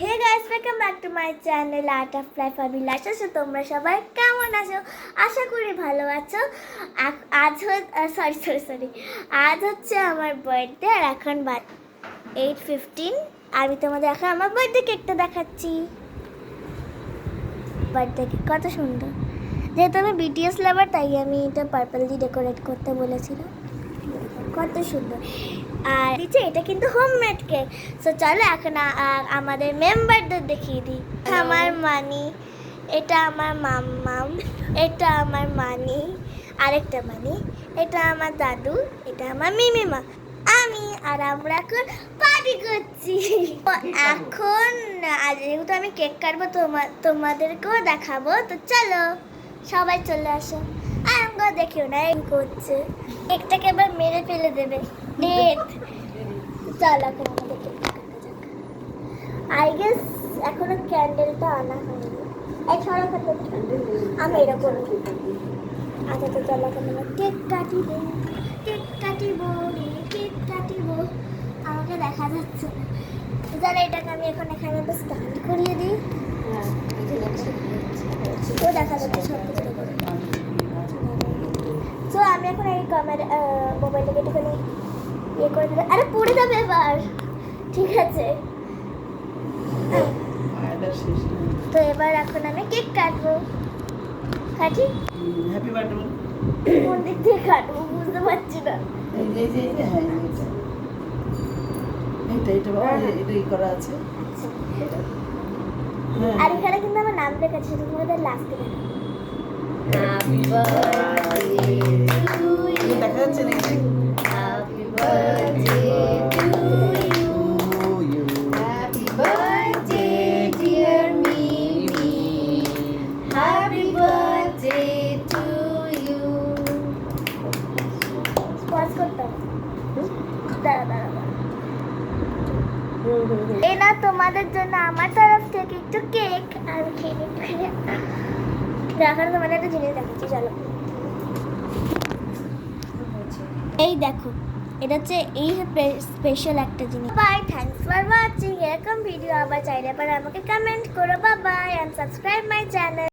Hey guys, welcome back to my channel art of life Abhilash. তোমরা সবাই কেমন আছো? আশা করি ভালো আছো। আজ হচ্ছে আমার বার্থডে, আর এখন 8:15। আমি তোমাদের এখন আমার বার্থডে কেকটা দেখাচ্ছি। বার্থডে কেক কত সুন্দর। যেহেতু আমি বিটিএস লাভার, তাই আমি এটা পার্পল দিয়ে ডেকোরেট করতে বলেছিলাম। কত সুন্দর। আর দিচ্ছে এটা কিন্তু হোমমেড কেক। সো চলো এখন আমাদের মেম্বারদের দেখিয়ে দিই। আমার মানি, এটা আমার মাম্মাম, এটা আমার মানি, আরেকটা মানি, এটা আমার দাদু, এটা আমার মিমিমা, আমি। আর আমরা এখন পার্টি করছি। এখন যেহেতু আমি কেক কাটবো, তোমাদেরকেও দেখাবো। তো চলো সবাই চলে আসো। আর আমরা দেখিও না এই করছে, কেকটাকে এবার মেরে ফেলে দেবে। চলো এখন আমাদের কেক কাটা যাক। আই গেস এখনো ক্যান্ডেলটা আনা হয়নি। এই ছড়া কাটতে আমি এরকম। আচ্ছা, তো চলো এখন আমরা কেক কাটিব, কেক কাটিব, কেক কাটিব। আমাকে দেখা যাচ্ছে না, তাহলে এটাকে আমি এখন এখানে স্ট্যান্ড করিয়ে দিই। ও দেখা যাচ্ছে সব কিছু। তো আমি এখন এই মোবাইলটাকে একটুখানি ইয়ে করে দিলে, আরে পড়ে যাবে এবার। ঠিক আছে, তো এবার এখন আমি কেক কাটবো। কাটি, হ্যাপি বার্থডে। কোন দিক থেকে কাটবো বুঝতে পারছি না। এইটা বাবা, এটাই করা আছে। আর এখানে কিন্তু আমার নাম লেখা আছে, সেটা তোমাদের লাস্টে দেখাবো। Happy birthday to you. দেখা যাচ্ছে নাকি? Happy birthday to you. Happy birthday dear Mimi. Happy birthday to you. Pause করতে হবে। দাঁড়া। এই না তোমাদের জন্য আমার তরফ থেকে একটু কেক। আর খেয়ে দেখানো তোমাদের একটা জিনিস দেখাচ্ছি, চলো। এই দেখো, এটা হচ্ছে এই স্পেশাল একটা জিনিস। Bye, thanks for watching. এরকম ভিডিও আবার চাইলে পরে আমাকে কমেন্ট করো। Bye bye, and subscribe my channel.